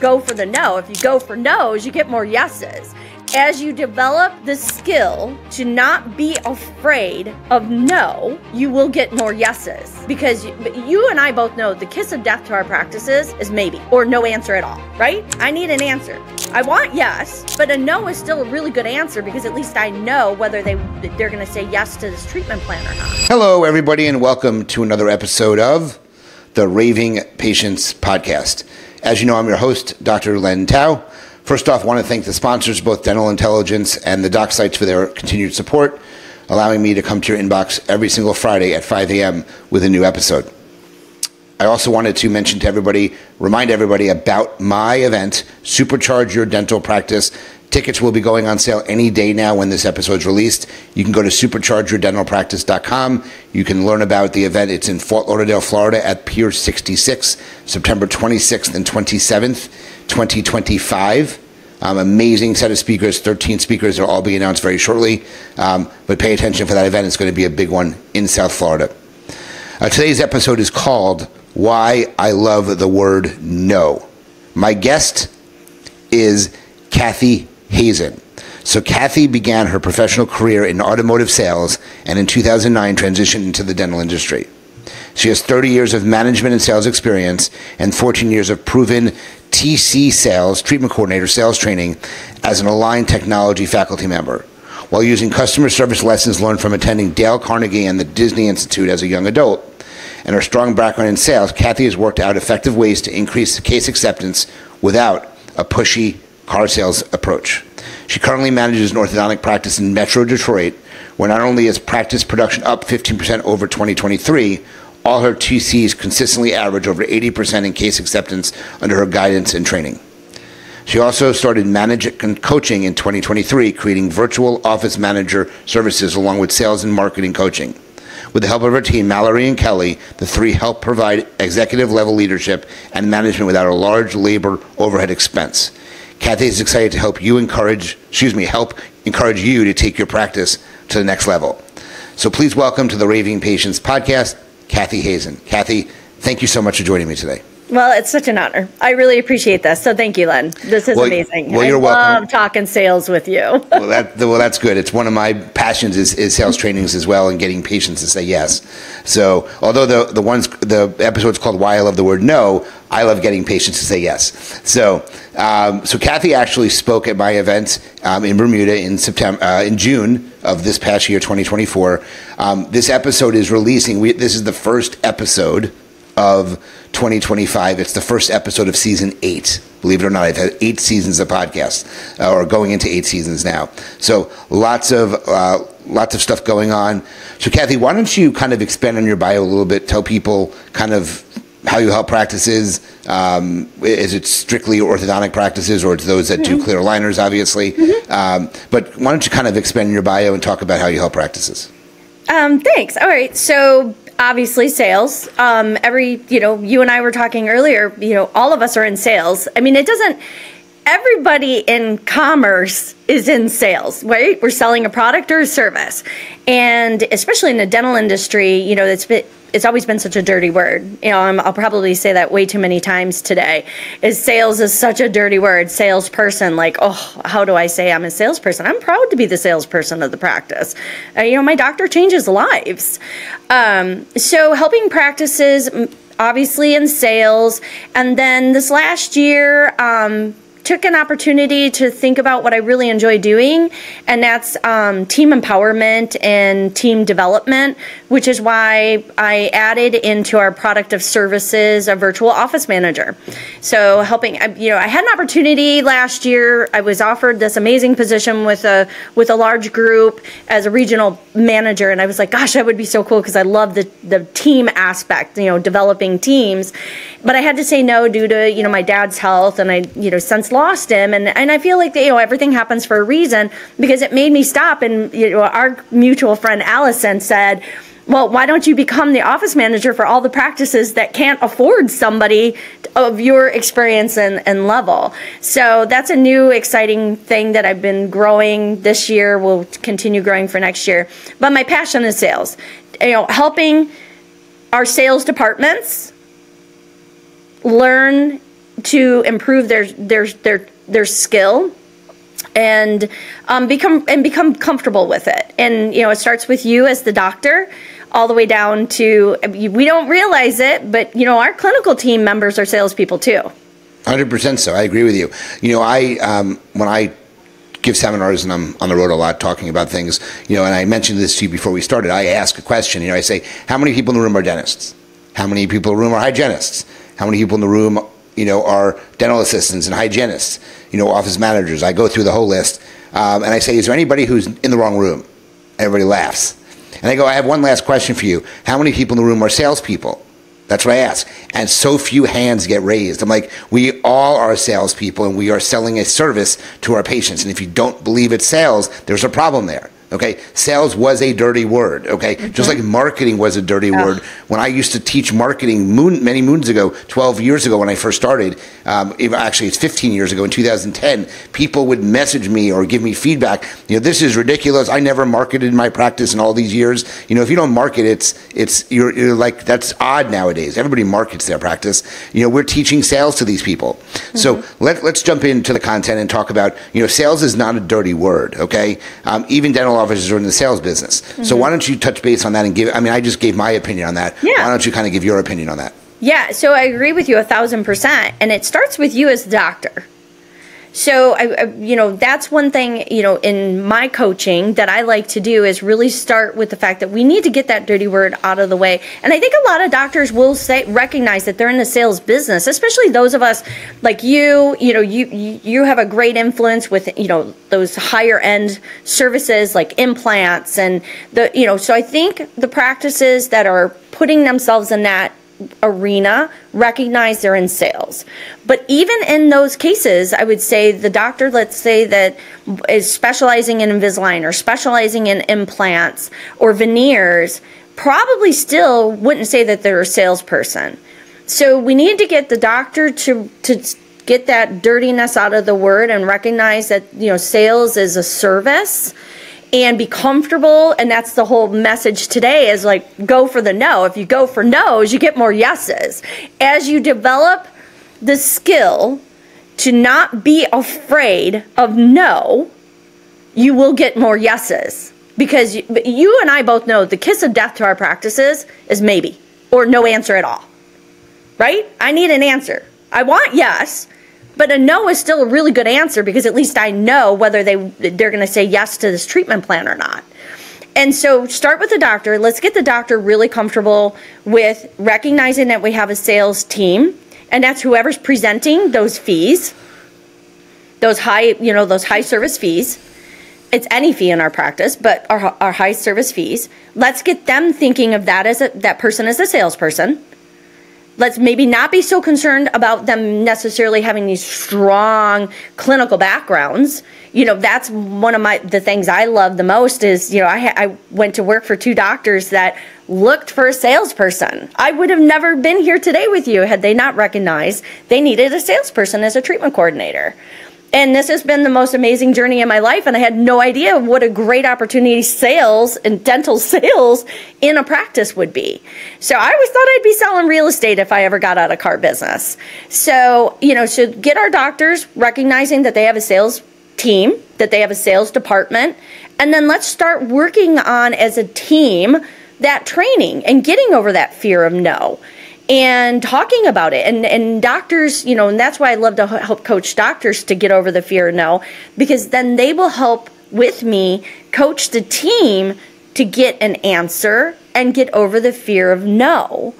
go for the no. If you go for no's, you get more yeses. As you develop the skill to not be afraid of no, you will get more yeses. Because you and I both know the kiss of death to our practices is maybe, or no answer at all, right? I need an answer. I want yes, but a no is still a really good answer because at least I know whether they're going to say yes to this treatment plan or not. Hello, everybody, and welcome to another episode of the Raving Patients Podcast. As you know, I'm your host, Dr. Len Tau. First off, I want to thank the sponsors, both Dental Intelligence and the Doc Sites, for their continued support, allowing me to come to your inbox every single Friday at 5 a.m. with a new episode. I also wanted to mention to everybody, remind everybody about my event, Supercharge Your Dental Practice. Tickets will be going on sale any day now when this episode is released. You can go to superchargeyourdentalpractice.com. You can learn about the event. It's in Fort Lauderdale, Florida at Pier 66, September 26th and 27th, 2025. Amazing set of speakers, 13 speakers. They'll all be announced very shortly. But pay attention for that event. It's going to be a big one in South Florida. Today's episode is called Why I Love the Word No. My guest is Cathy Hazen. So Cathy began her professional career in automotive sales and in 2009 transitioned into the dental industry. She has 30 years of management and sales experience and 14 years of proven TC sales, treatment coordinator sales training as an Align Technology faculty member, while using customer service lessons learned from attending Dale Carnegie and the Disney Institute as a young adult. And her strong background in sales, Cathy has worked out effective ways to increase case acceptance without a pushy car sales approach. She currently manages an orthodontic practice in Metro Detroit, where not only is practice production up 15% over 2023, all her TCs consistently average over 80% in case acceptance under her guidance and training. She also started management coaching in 2023, creating virtual office manager services along with sales and marketing coaching. With the help of her team, Mallory and Kelly, the three help provide executive level leadership and management without a large labor overhead expense. Cathy is excited to help encourage you to take your practice to the next level. So please welcome to the Raving Patients Podcast, Cathy Hazen. Cathy, thank you so much for joining me today. Well, it's such an honor. I really appreciate this. So thank you, Len. This is amazing. Well, you're welcome. I love talking sales with you. Well, that's good. It's one of my passions is sales trainings as well and getting patients to say yes. So although the episode's called Why I Love the Word No, I love getting patients to say yes. So Cathy actually spoke at my event in Bermuda in June of this past year, 2024. This episode is releasing. This is the first episode of 2025. It's the first episode of season 8. Believe it or not, I've had 8 seasons of podcasts, or going into 8 seasons now. So lots of stuff going on. So Cathy, why don't you kind of expand on your bio a little bit? Tell people kind of how you help practices. Is it strictly orthodontic practices, or it's those that do clear aligners, obviously? But why don't you kind of expand on your bio and talk about how you help practices? Thanks. All right. So obviously sales, you and I were talking earlier, all of us are in sales. I mean, everybody in commerce is in sales, right? We're selling a product or a service. And especially in the dental industry, it's always been such a dirty word. I'll probably say that way too many times today. Sales is such a dirty word. Salesperson, how do I say I'm a salesperson? I'm proud to be the salesperson of the practice. My doctor changes lives. So helping practices, obviously in sales, and then this last year, took an opportunity to think about what I really enjoy doing, and that's team empowerment and team development, which is why I added into our product of services a virtual office manager. So helping, I had an opportunity last year. I was offered this amazing position with a large group as a regional manager, and I was like, gosh, that would be so cool because I love the team aspect, developing teams. But I had to say no due to my dad's health, and I since lost him, and I feel like everything happens for a reason, because it made me stop. And our mutual friend Allison said, well, why don't you become the office manager for all the practices that can't afford somebody of your experience and level? So that's a new exciting thing that I've been growing this year. Will continue growing for next year. But my passion is sales, helping our sales departments learn to improve their skill and become comfortable with it. And it starts with you as the doctor, all the way down to, we don't realize it, but our clinical team members are salespeople too. 100% so. I agree with you. When I give seminars and I'm on the road a lot talking about things, and I mentioned this to you before we started, I ask a question, I say, how many people in the room are dentists? How many people in the room are hygienists? How many people in the room, are dental assistants and hygienists, office managers? I go through the whole list, and I say, is there anybody who's in the wrong room? Everybody laughs. And I go, I have one last question for you. How many people in the room are salespeople? That's what I ask. And so few hands get raised. I'm like, we all are salespeople, and we are selling a service to our patients. And if you don't believe it's sales, there's a problem there. Okay, sales was a dirty word. Okay, just like marketing was a dirty word. When I used to teach marketing many moons ago, 12 years ago when I first started, actually it's 15 years ago in 2010, people would message me or give me feedback. This is ridiculous. I never marketed in my practice in all these years. If you don't market, you're like, that's odd nowadays. Everybody markets their practice. We're teaching sales to these people. So let's jump into the content and talk about, sales is not a dirty word. Okay, even dental officers are in the sales business. So why don't you touch base on that and I just gave my opinion on that. Yeah. Why don't you kind of give your opinion on that? Yeah, so I agree with you 1,000%. And it starts with you as the doctor. So, that's one thing, in my coaching that I like to do is really start with the fact that we need to get that dirty word out of the way. And I think a lot of doctors will recognize that they're in the sales business, especially those of us like you have a great influence with, those higher end services like implants and so I think the practices that are putting themselves in that arena recognize they're in sales. But even in those cases, I would say the doctor, let's say, that is specializing in Invisalign or specializing in implants or veneers, probably still wouldn't say that they're a salesperson. So we need to get the doctor to get that dirtiness out of the word and recognize that sales is a service. And be comfortable, and that's the whole message today is like, go for the no. If you go for no's, you get more yeses. As you develop the skill to not be afraid of no, you will get more yeses. Because you and I both know the kiss of death to our practices is maybe, or no answer at all. Right? I need an answer. I want yes. But a no is still a really good answer because at least I know whether they're going to say yes to this treatment plan or not. And so start with the doctor. Let's get the doctor really comfortable with recognizing that we have a sales team, and that's whoever's presenting those fees, those high service fees. It's any fee in our practice, but our high service fees. Let's get them thinking of that as that person as a salesperson. Let's maybe not be so concerned about them necessarily having these strong clinical backgrounds. That's one of the things I love the most is, I went to work for two doctors that looked for a salesperson. I would have never been here today with you had they not recognized they needed a salesperson as a treatment coordinator. And this has been the most amazing journey in my life, and I had no idea what a great opportunity sales and dental sales in a practice would be. So I always thought I'd be selling real estate if I ever got out of car business. So, so get our doctors recognizing that they have a sales team, that they have a sales department, and then let's start working on, as a team, that training and getting over that fear of no. And talking about it. And doctors, and that's why I love to help coach doctors to get over the fear of no, because then they will help with me coach the team to get an answer and get over the fear of no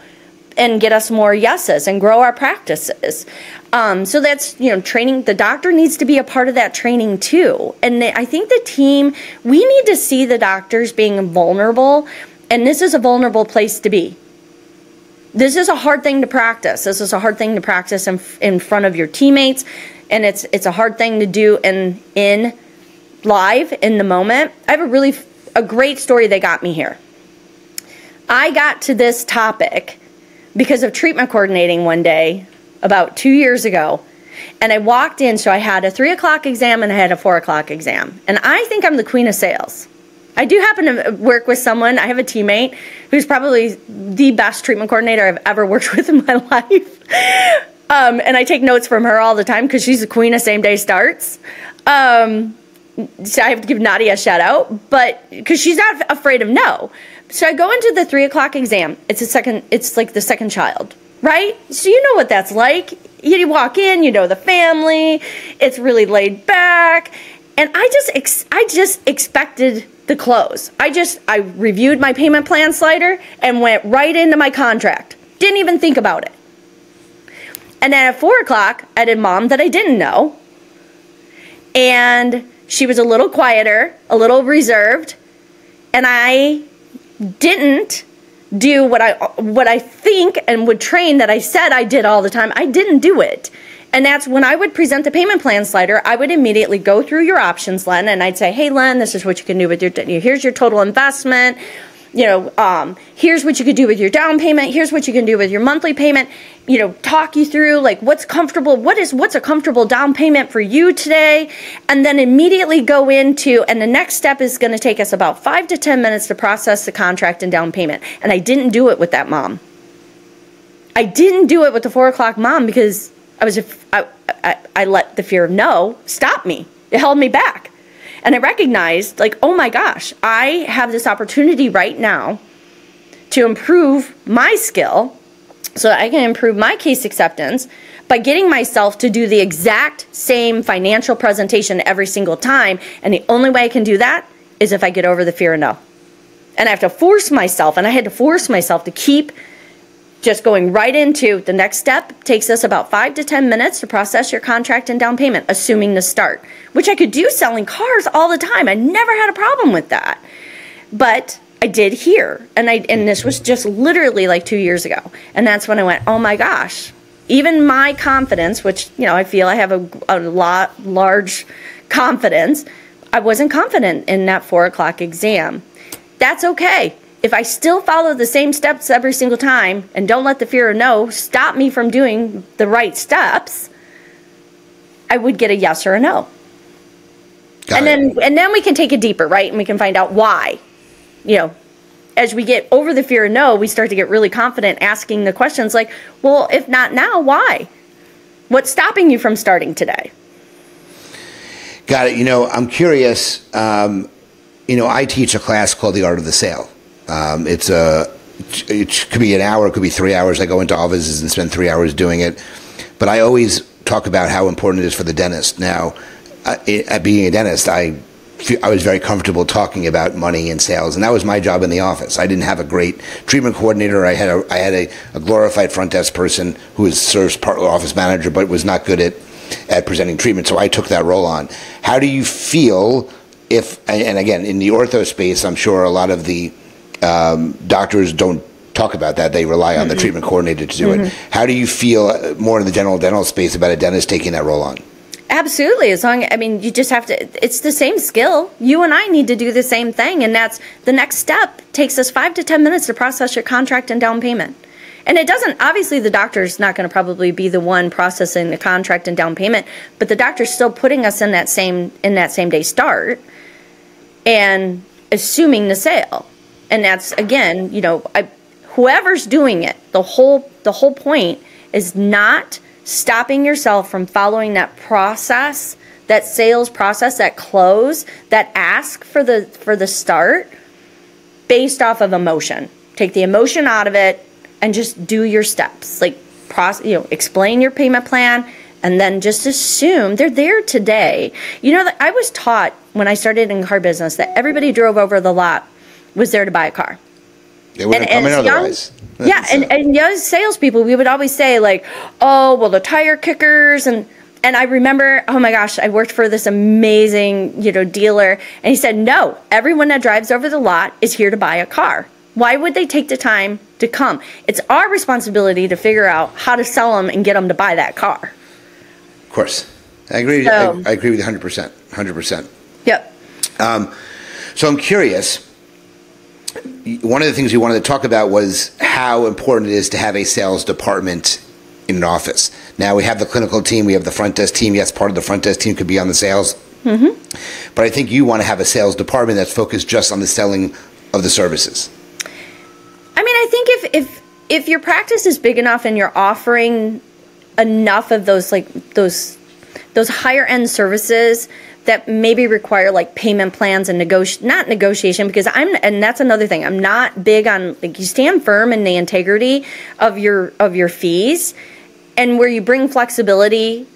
and get us more yeses and grow our practices. So that's, training. The doctor needs to be a part of that training too. And I think the team, we need to see the doctors being vulnerable, and this is a vulnerable place to be. This is a hard thing to practice. This is a hard thing to practice in front of your teammates, and it's a hard thing to do in live in the moment. I have a great story that got me here. I got to this topic because of treatment coordinating one day about 2 years ago, and I walked in. So I had a 3 o'clock exam and I had a 4 o'clock exam, and I think I'm the queen of sales. I do happen to work with someone. I have a teammate who's probably the best treatment coordinator I've ever worked with in my life. And I take notes from her all the time because she's the queen of same day starts. So I have to give Nadia a shout out, but because she's not afraid of no. So I go into the 3 o'clock exam. It's like the second child, right? So you know what that's like. You walk in, you know the family. It's really laid back, and I just expected the close. I reviewed my payment plan slider and went right into my contract. Didn't even think about it. And then at 4 o'clock, I did mom that I didn't know, and she was a little quieter, a little reserved, and I didn't do what I think and would train that I said I did all the time. I didn't do it. And that's when I would present the payment plan slider, I would immediately go through your options, Len, and I'd say, hey, Len, this is what you can do with here's your total investment. Here's what you could do with your down payment. Here's what you can do with your monthly payment. Talk you through like what's comfortable, what's a comfortable down payment for you today, and then immediately go into, and the next step is going to take us about 5 to 10 minutes to process the contract and down payment. And I didn't do it with that mom. I didn't do it with the 4 o'clock mom because I let the fear of no stop me. It held me back. And I recognized, like, oh my gosh, I have this opportunity right now to improve my skill so that I can improve my case acceptance by getting myself to do the exact same financial presentation every single time. And the only way I can do that is if I get over the fear of no. And I have to force myself, and I had to force myself to keep just going right into the next step. Takes us about 5 to 10 minutes to process your contract and down payment, assuming the start, which I could do selling cars all the time. I never had a problem with that. But I did here, and this was just literally like 2 years ago. And that's when I went, oh my gosh, even my confidence, which, I feel I have a large confidence, I wasn't confident in that 4 o'clock exam. That's okay. If I still follow the same steps every single time and don't let the fear of no stop me from doing the right steps, I would get a yes or a no. And then we can take it deeper, right? And we can find out why. As we get over the fear of no, we start to get really confident asking the questions like, well, if not now, why? What's stopping you from starting today? Got it. I'm curious. I teach a class called The Art of the Sale. It could be an hour, it could be 3 hours. I go into offices and spend 3 hours doing it. But I always talk about how important it is for the dentist. Now, at being a dentist, I was very comfortable talking about money and sales, and that was my job in the office. I didn't have a great treatment coordinator. I had a glorified front desk person who serves part office manager, but was not good at presenting treatment. So I took that role on. How do you feel and again, in the ortho space, I'm sure a lot of the doctors don't talk about that. They rely on the treatment coordinator to do it. How do you feel more in the general dental space about a dentist taking that role on? Absolutely. You just have to, it's the same skill. You and I need to do the same thing. And that's the next step. Takes us 5 to 10 minutes to process your contract and down payment. And it doesn't, obviously the doctor's not going to probably be the one processing the contract and down payment, but the doctor's still putting us in that same day start and assuming the sale. And that's, again, whoever's doing it, the whole point is not stopping yourself from following that process, that sales process, that close, that ask for the start based off of emotion. Take the emotion out of it and just do your steps. Explain your payment plan and then just assume they're there today. I was taught when I started in car business that everybody drove over the lot was there to buy a car. They wouldn't come in otherwise. And young salespeople, we would always say like, oh, well, the tire kickers. And I remember, oh my gosh, I worked for this amazing, dealer. And he said, no, everyone that drives over the lot is here to buy a car. Why would they take the time to come? It's our responsibility to figure out how to sell them and get them to buy that car. Of course. I agree. I agree with you 100%. 100%. Yep. So I'm curious. One of the things we wanted to talk about was how important it is to have a sales department in an office. Now we have the clinical team, we have the front desk team. Yes, part of the front desk team could be on the sales. But I think you want to have a sales department that's focused just on the selling of the services. I think if your practice is big enough and you're offering enough of those higher end services that maybe require like payment plans and not negotiation, because and that's another thing. I'm not big on, like, you stand firm in the integrity of your fees, and where you bring flexibility.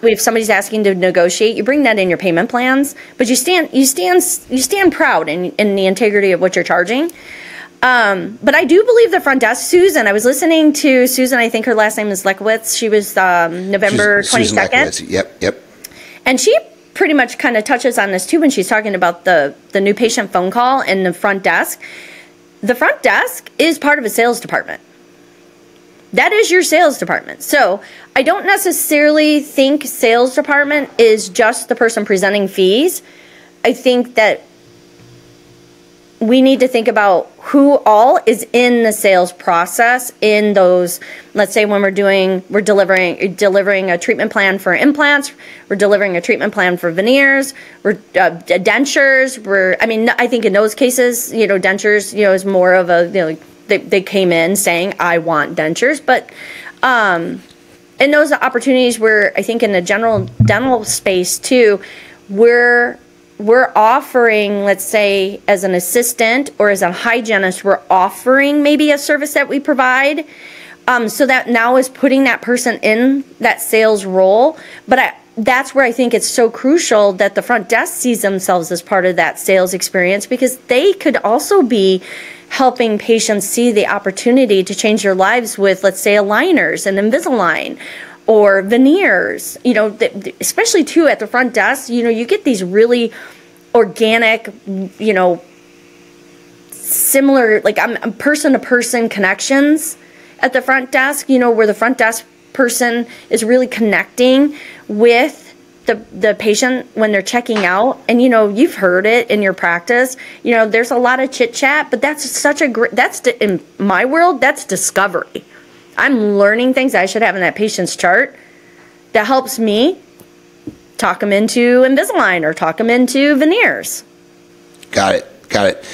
If somebody's asking to negotiate, you bring that in your payment plans, but you stand proud in the integrity of what you're charging. But I do believe the front desk, Susan, I was listening to Susan, I think her last name is Lekowitz. She was November 22nd. Yep. And she pretty much kind of touches on this too when she's talking about the new patient phone call and the front desk. The front desk is part of a sales department. That is your sales department. So I don't necessarily think sales department is just the person presenting fees. I think that we need to think about who all is in the sales process in those. Let's say when we're delivering a treatment plan for implants, we're delivering a treatment plan for veneers, we're dentures. I think in those cases, dentures, is more of a, they came in saying, I want dentures. But in those opportunities where I think in the general dental space too, we're offering, let's say, as an assistant or as a hygienist, we're offering maybe a service that we provide. So that now is putting that person in that sales role. But that's where I think it's so crucial that the front desk sees themselves as part of that sales experience, because they could also be helping patients see the opportunity to change their lives with, let's say, aligners and Invisalign or veneers. Especially too at the front desk, you get these really organic, similar, like I'm person-to-person connections at the front desk, where the front desk person is really connecting with the patient when they're checking out. And you've heard it in your practice, there's a lot of chit chat, but that's such a great, in my world, that's discovery. I'm learning things I should have in that patient's chart that helps me talk them into Invisalign or talk them into veneers. Got it.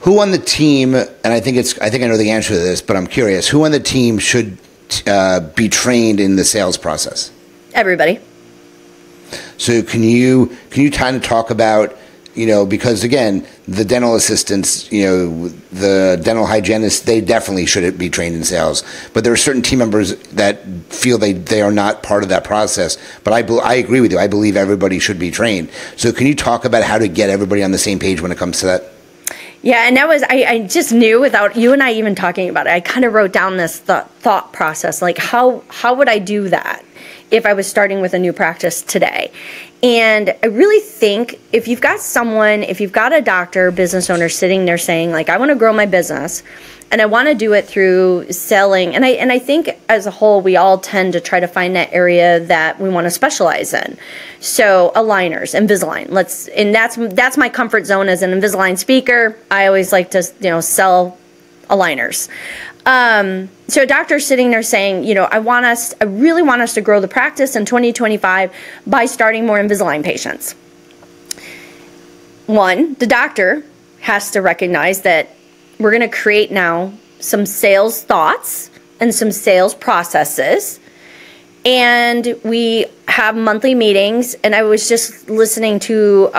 Who on the team, and I think I know the answer to this, but I'm curious, who on the team should be trained in the sales process? Everybody. So can you kind of talk about, because again, the dental assistants, the dental hygienists, they definitely should be trained in sales. But there are certain team members that feel they are not part of that process. But I agree with you. I believe everybody should be trained. So can you talk about how to get everybody on the same page when it comes to that? Yeah, and that was, I just knew without you and I even talking about it, I kind of wrote down this thought process, like how would I do that if I was starting with a new practice today? And I really think if you've got a doctor, business owner sitting there saying, like, I want to grow my business and I want to do it through selling. And I think as a whole, we all tend to try to find that area that we want to specialize in. So aligners, Invisalign, and that's my comfort zone as an Invisalign speaker. I always like to, sell aligners. So a doctor's sitting there saying, I really want us to grow the practice in 2025 by starting more Invisalign patients. One, the doctor has to recognize that we're going to create now some sales thoughts and some sales processes. And we have monthly meetings. And I was just listening to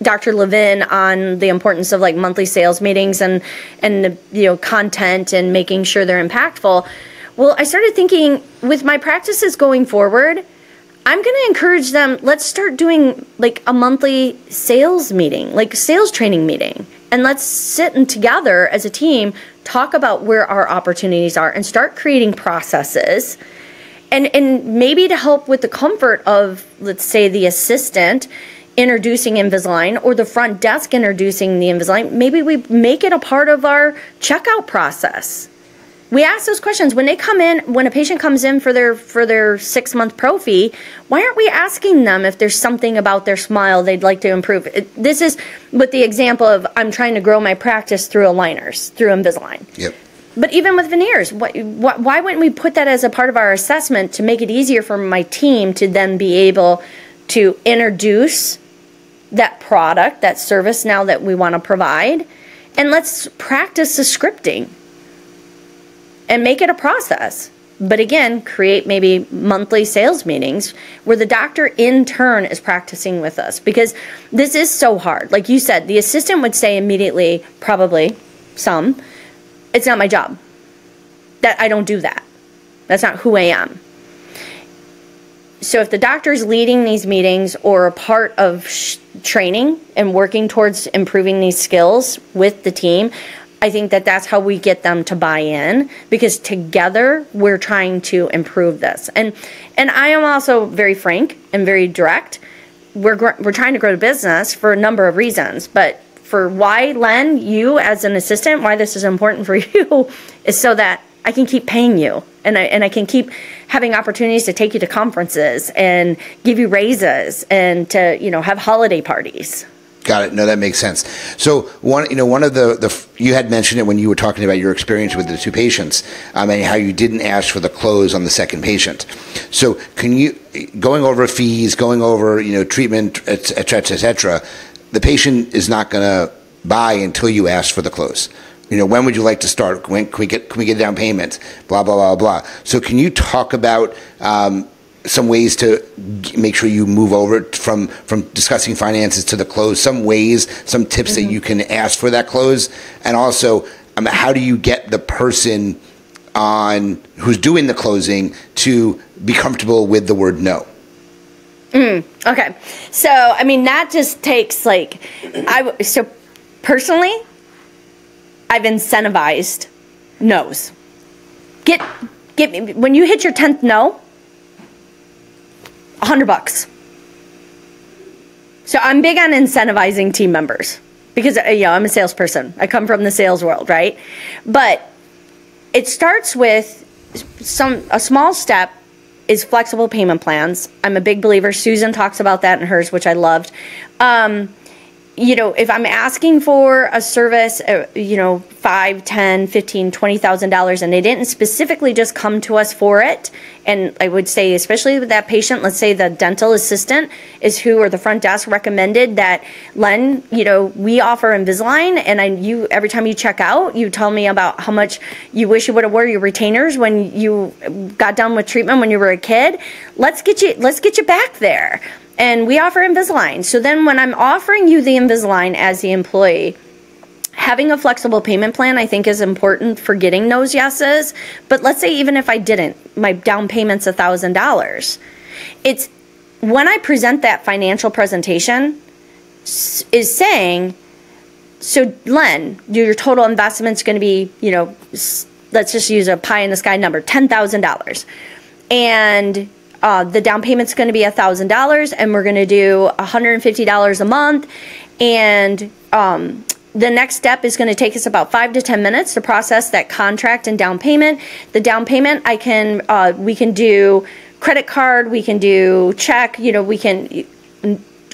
Dr. Levin on the importance of like monthly sales meetings and the content and making sure they're impactful. Well, I started thinking with my practices going forward, I'm going to encourage them, let's start doing like a monthly sales meeting, like sales training meeting. And let's sit and together as a team, talk about where our opportunities are and start creating processes. And maybe to help with the comfort of, let's say, the assistant introducing Invisalign or the front desk introducing the Invisalign, maybe we make it a part of our checkout process. We ask those questions when they come in, when a patient comes in for their 6-month pro fee. Why aren't we asking them if there's something about their smile they'd like to improve? This is with the example of I'm trying to grow my practice through aligners, through Invisalign. Yep. But even with veneers, why wouldn't we put that as a part of our assessment to make it easier for my team to then be able to introduce that product, that service now that we want to provide, and let's practice the scripting and make it a process. But again, create maybe monthly sales meetings where the doctor in turn is practicing with us, because this is so hard. Like you said, the assistant would say immediately, probably some, it's not my job. That I don't do that. That's not who I am. So if the doctor is leading these meetings or a part of training and working towards improving these skills with the team, I think that that's how we get them to buy in, because together we're trying to improve this. And I am also very frank and very direct. We're trying to grow the business for a number of reasons, but for why, Len, you as an assistant, why this is important for you is so that I can keep paying you, and I can keep having opportunities to take you to conferences and give you raises and to, you know, have holiday parties. Got it. No, that makes sense. So one of the you had mentioned it when you were talking about your experience with the two patients, and how you didn't ask for the close on the second patient. So can you, going over fees, going over, you know, treatment, et cetera, the patient is not going to buy until you ask for the close. You know, when would you like to start? When can we get a down payment? Blah, blah, blah, blah. So can you talk about some ways to make sure you move over from discussing finances to the close, some ways, some tips that you can ask for that close? And also, how do you get the person on who's doing the closing to be comfortable with the word no? Okay. So, I mean, that just takes so personally, I've incentivized no's. Get me, when you hit your 10th no, $100. So I'm big on incentivizing team members because, you know, I'm a salesperson. I come from the sales world, right? But it starts with a small step is flexible payment plans. I'm a big believer. Susan talks about that in hers, which I loved. You know, if I'm asking for a service, you know, $5, $10, $15, $20,000, and they didn't specifically just come to us for it, and I would say, especially with that patient, let's say the dental assistant is who, or the front desk recommended that, Len, you know, we offer Invisalign, and you every time you check out, you tell me about how much you wish you would have wore your retainers when you got done with treatment when you were a kid. Let's get you back there. And we offer Invisalign. So then when I'm offering you the Invisalign as the employee, having a flexible payment plan I think is important for getting those yeses. But let's say even if I didn't, my down payment's $1,000. It's when I present that financial presentation is saying, so Len, your total investment's going to be, you know, let's just use a pie in the sky number, $10,000. And the down payment's going to be $1,000, and we're going to do $150 a month. And the next step is going to take us about 5 to 10 minutes to process that contract and down payment. The down payment, we can do credit card, we can do check. You know, we can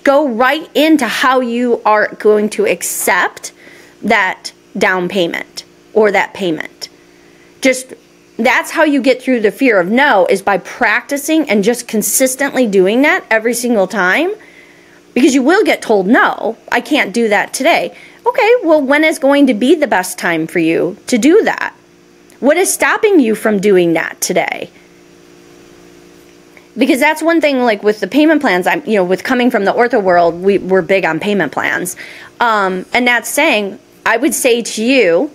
go right into how you are going to accept that down payment or that payment. That's how you get through the fear of no, is by practicing and just consistently doing that every single time. Because you will get told, no, I can't do that today. Okay, well, when is going to be the best time for you to do that? What is stopping you from doing that today? Because that's one thing, like with the payment plans, with coming from the ortho world, we're big on payment plans. And that's saying, I would say to you,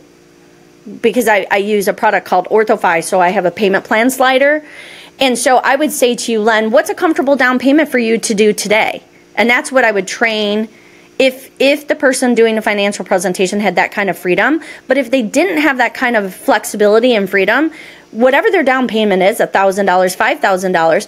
because I use a product called OrthoFi, so I have a payment plan slider. And so I would say to you, Len, what's a comfortable down payment for you to do today? And that's what I would train if the person doing the financial presentation had that kind of freedom. But if they didn't have that kind of flexibility and freedom, whatever their down payment is, $1,000, $5,000,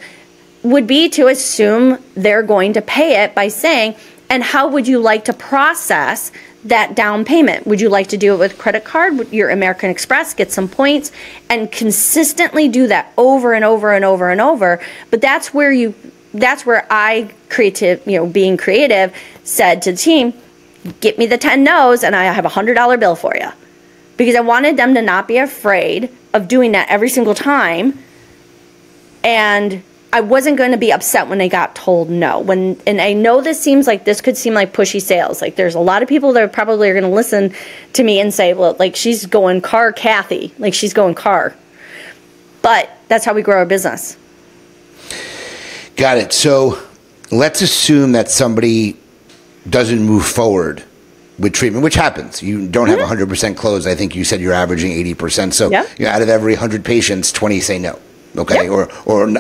would be to assume they're going to pay it by saying, and how would you like to process that down payment? Would you like to do it with credit card, your American Express, get some points, and consistently do that over and over and over and over? But that's where I, being creative, said to the team, get me the 10 no's and I have a $100 bill for you. Because I wanted them to not be afraid of doing that every single time. And I wasn't going to be upset when they got told no. And I know this could seem like pushy sales. Like there's a lot of people that probably are going to listen to me and say, well, like she's going car Cathy, like she's going car. But That's how we grow our business. Got it. So let's assume that somebody doesn't move forward with treatment, which happens. You don't have 100% close. I think you said you're averaging 80%. So out of every 100 patients, 20 say no. Okay, or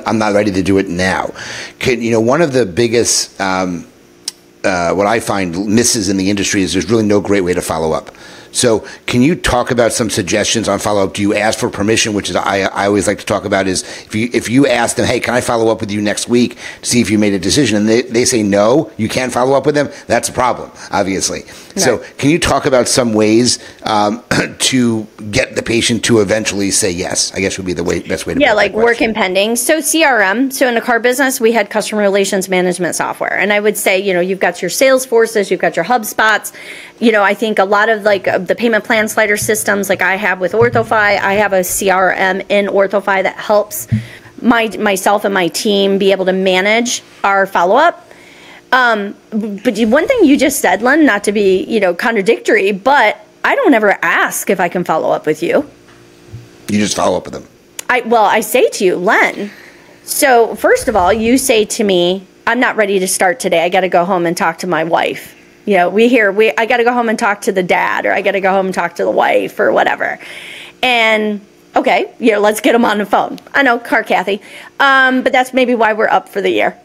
I'm not ready to do it now. One of the biggest what I find misses in the industry is there's really no great way to follow up. So can you talk about some suggestions on follow-up? Do you ask for permission, which is I always like to talk about is if you ask them, hey, can I follow up with you next week to see if you made a decision, and they say no, you can't follow up with them, that's a problem, obviously. Right. So can you talk about some ways to get the patient to eventually say yes, I guess would be the best way to put Yeah, like work in pending. So CRM, so in the car business, we had customer relations management software. And I would say, you've got your Salesforces, you've got your HubSpots. I think a lot of the payment plan slider systems like I have with OrthoFi, I have a CRM in OrthoFi that helps myself and my team be able to manage our follow-up. But one thing you just said, Len, not to be, contradictory, but I don't ever ask if I can follow up with you. You just follow up with them. I say to you, Len, so first of all, you say to me, I'm not ready to start today. I got to go home and talk to my wife. I got to go home and talk to the dad, or I got to go home and talk to the wife or whatever. And okay, let's get them on the phone. I know, Cathy. But that's maybe why we're up for the year.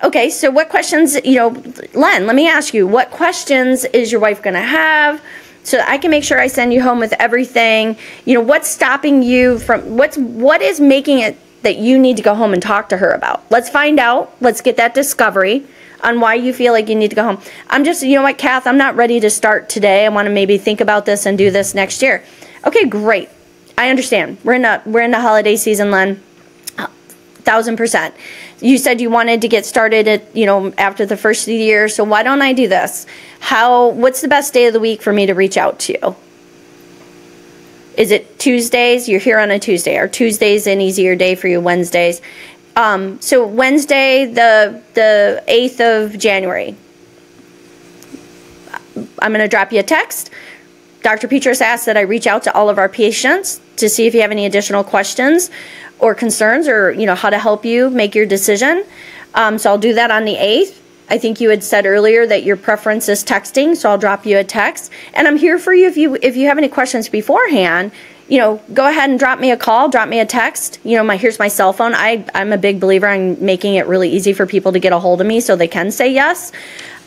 Okay, so what questions, Len, let me ask you, what questions is your wife going to have so that I can make sure I send you home with everything? What's stopping you from, what is making it that you need to go home and talk to her about? Let's find out. Let's get that discovery on why you feel like you need to go home. I'm just, Kath, I'm not ready to start today. I want to maybe think about this and do this next year. Okay, great. I understand. We're in the holiday season, Len. 1,000%. You said you wanted to get started at, after the first of the year. So why don't I do this? What's the best day of the week for me to reach out to you? Is it Tuesdays? You're here on a Tuesday. Are Tuesdays an easier day for you? Wednesdays? So Wednesday, the 8th of January, I'm going to drop you a text. Dr. Petras asked that I reach out to all of our patients to see if you have any additional questions or concerns, or how to help you make your decision. So I'll do that on the 8th. I think you had said earlier that your preference is texting, so I'll drop you a text. And I'm here for you if you have any questions beforehand. Go ahead and drop me a call, drop me a text. Here's my cell phone. I'm a big believer in making it really easy for people to get a hold of me so they can say yes.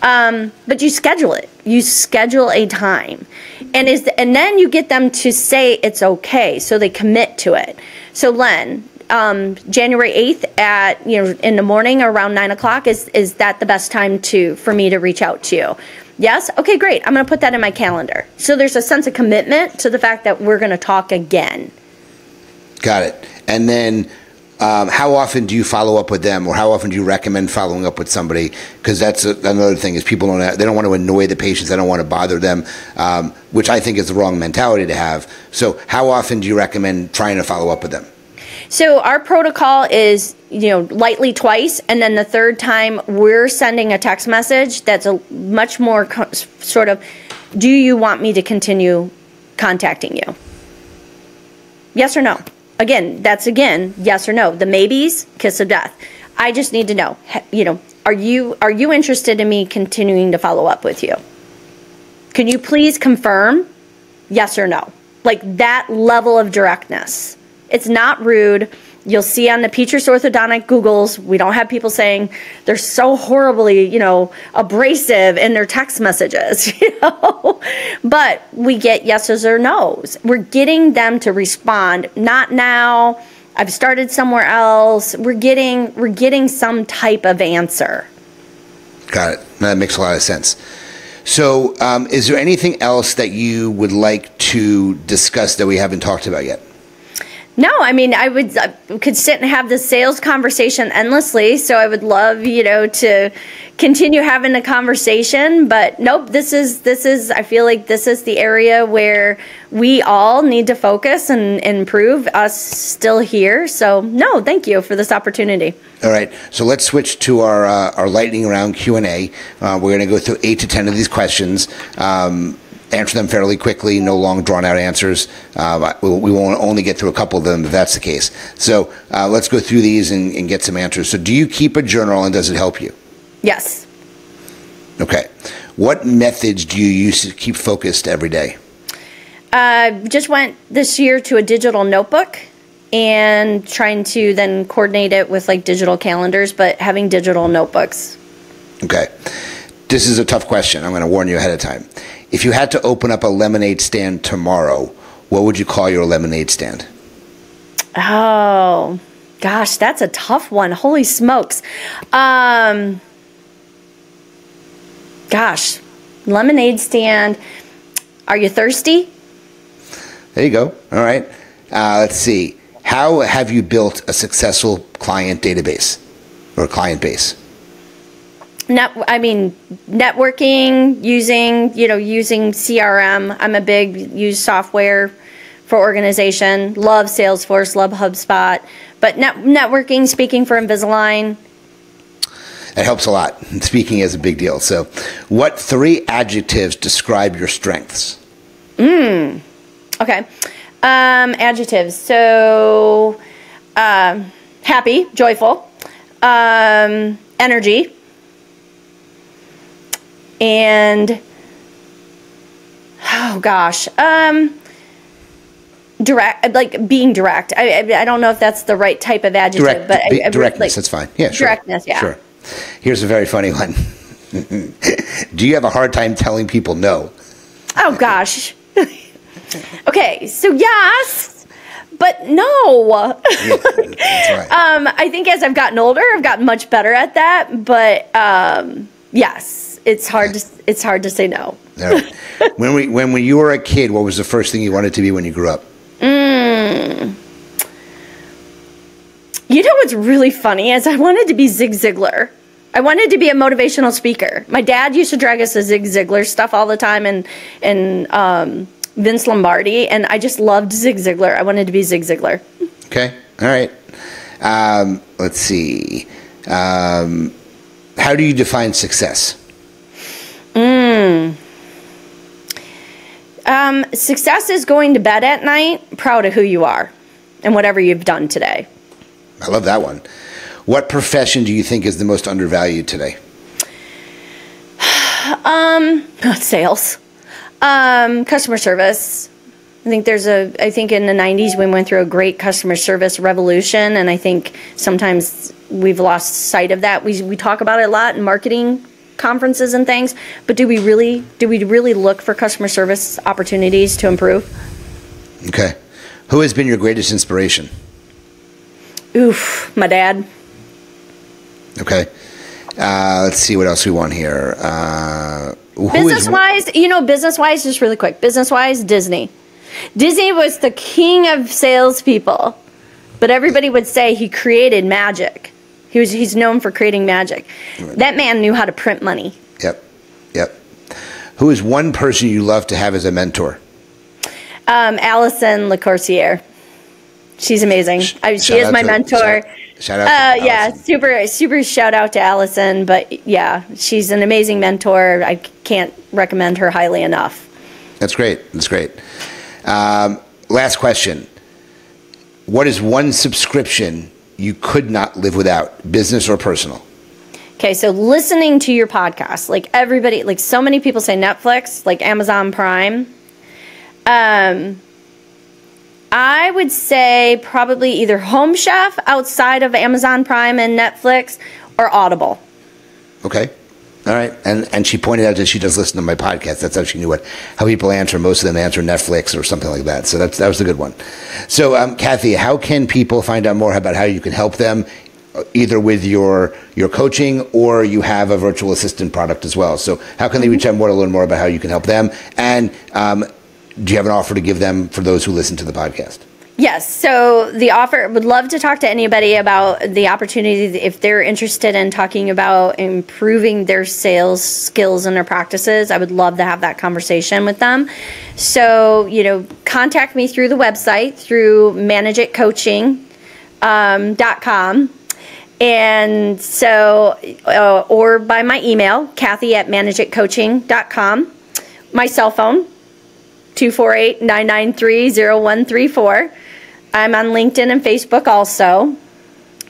But you schedule it. You schedule a time. And then you get them to say it's okay, so they commit to it. So Len, January 8th at, in the morning around 9 o'clock, is that the best time for me to reach out to you? Yes? Okay, great. I'm going to put that in my calendar. So there's a sense of commitment to the fact that we're going to talk again. Got it. And then how often do you follow up with them, or how often do you recommend following up with somebody? Because that's another thing is people don't want to annoy the patients. They don't want to bother them, which I think is the wrong mentality to have. So how often do you recommend trying to follow up with them? So our protocol is, lightly twice, and then the third time we're sending a text message that's a much more sort of, do you want me to continue contacting you? Yes or no? Again, yes or no. The maybes, kiss of death. I just need to know, are you interested in me continuing to follow up with you? Can you please confirm yes or no? Like that level of directness. It's not rude. You'll see on the Petras Orthodontic Googles, we don't have people saying they're so horribly, abrasive in their text messages, But we get yeses or nos. We're getting them to respond, not now, I've started somewhere else. We're getting some type of answer. Got it. That makes a lot of sense. So is there anything else that you would like to discuss that we haven't talked about yet? No, I mean, I could sit and have this sales conversation endlessly, so I would love, to continue having the conversation, but nope, this is, I feel like this is the area where we all need to focus and improve, us still here, so no, thank you for this opportunity. All right, so let's switch to our lightning round Q&A. We're going to go through 8 to 10 of these questions. answer them fairly quickly, no long drawn-out answers. We won't only get through a couple of them if that's the case. So let's go through these and get some answers. So do you keep a journal, and does it help you? Yes. Okay. What methods do you use to keep focused every day? Just went this year to a digital notebook and trying to then coordinate it with like digital calendars, but having digital notebooks. Okay. This is a tough question. I'm going to warn you ahead of time. If you had to open up a lemonade stand tomorrow, what would you call your lemonade stand? Oh, gosh, that's a tough one. Holy smokes. Gosh, lemonade stand. Are you thirsty? There you go. All right. Let's see. How have you built a successful client database or client base? Networking, using CRM. I'm a big use software for organization. Love Salesforce, love HubSpot. But networking, speaking for Invisalign. It helps a lot. Speaking is a big deal. So what 3 adjectives describe your strengths? Okay. Adjectives. So happy, joyful, energy, and direct, like being direct. I don't know if that's the right type of adjective, but directness, that's fine. Yeah, sure. Directness, yeah. Sure. Here's a very funny one. Do you have a hard time telling people no? Oh, gosh. Okay, so yes, but no. Yeah, that's right. I think as I've gotten older, I've gotten much better at that, but yes, it's hard to say no. All right. When you were a kid, what was the first thing you wanted to be when you grew up? You know what's really funny is I wanted to be Zig Ziglar. I wanted to be a motivational speaker. My dad used to drag us to Zig Ziglar stuff all the time, and Vince Lombardi, and I just loved Zig Ziglar. I wanted to be Zig Ziglar. Okay. All right. Let's see. How do you define success? Success is going to bed at night proud of who you are and whatever you've done today. I love that one. What profession do you think is the most undervalued today? Sales. Customer service. I think in the 90s we went through a great customer service revolution, and I think sometimes we've lost sight of that. We talk about it a lot in marketing conferences and things, but do we really look for customer service opportunities to improve? Okay. Who has been your greatest inspiration? Oof, my dad. Okay. Let's see what else we want here. Business-wise, just really quick. Business-wise, Disney. Disney was the king of salespeople, but everybody would say he created magic. He's known for creating magic. Right. That man knew how to print money. Yep. Who is one person you love to have as a mentor? Allison LaCourciere. She's amazing. She is my mentor. Shout out to Allison. super shout out to Allison. But yeah, she's an amazing mentor. I can't recommend her highly enough. That's great. Last question. What is one subscription you could not live without, business or personal? Okay, so listening to your podcast, like everybody, like so many people say Netflix, like Amazon Prime. I would say probably either Home Chef outside of Amazon Prime and Netflix, or Audible. Okay. All right. And she pointed out that she does listen to my podcast. That's how she knew how people answer. Most of them answer Netflix or something like that. So that was a good one. So, Cathy, how can people find out more about how you can help them, either with your coaching, or you have a virtual assistant product as well? So how can they reach out more to learn more about how you can help them? And do you have an offer to give them for those who listen to the podcast? Yes. So the offer, would love to talk to anybody about the opportunity if they're interested in talking about improving their sales skills and their practices. I would love to have that conversation with them. So, contact me through the website, through manageitcoaching.com. And so, or by my email, Cathy@manageitcoaching.com. My cell phone, 248-993-0134. I'm on LinkedIn and Facebook also.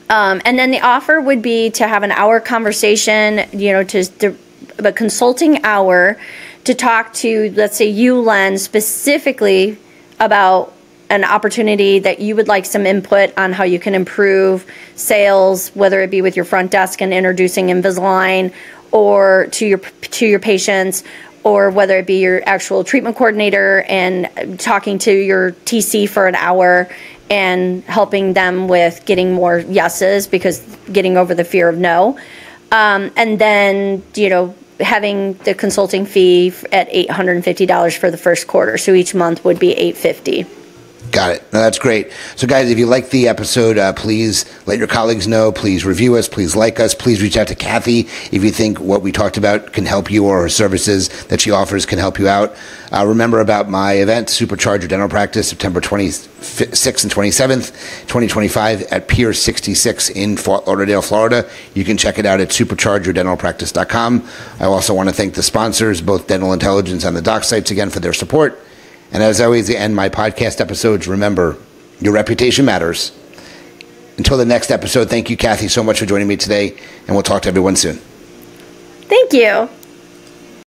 And then the offer would be to have an hour conversation, a consulting hour to talk to, let's say, you, Len, specifically about an opportunity that you would like some input on how you can improve sales, whether it be with your front desk and introducing Invisalign, or to your patients, or whether it be your actual treatment coordinator and talking to your TC for an hour and helping them with getting more yeses, because getting over the fear of no. And then, having the consulting fee at $850 for the first quarter. So each month would be $850. Got it. No, that's great. So, guys, if you like the episode, please let your colleagues know. Please review us. Please like us. Please reach out to Cathy if you think what we talked about can help you, or her services that she offers can help you out. Remember about my event, Supercharge Your Dental Practice, September 26th and 27th, 2025 at Pier 66 in Fort Lauderdale, Florida. You can check it out at superchargeyourdentalpractice.com. I also want to thank the sponsors, both Dental Intelligence and the Doc Sites, again, for their support. And as always, to end my podcast episodes, remember, your reputation matters. Until the next episode, thank you, Cathy, so much for joining me today, and we'll talk to everyone soon. Thank you.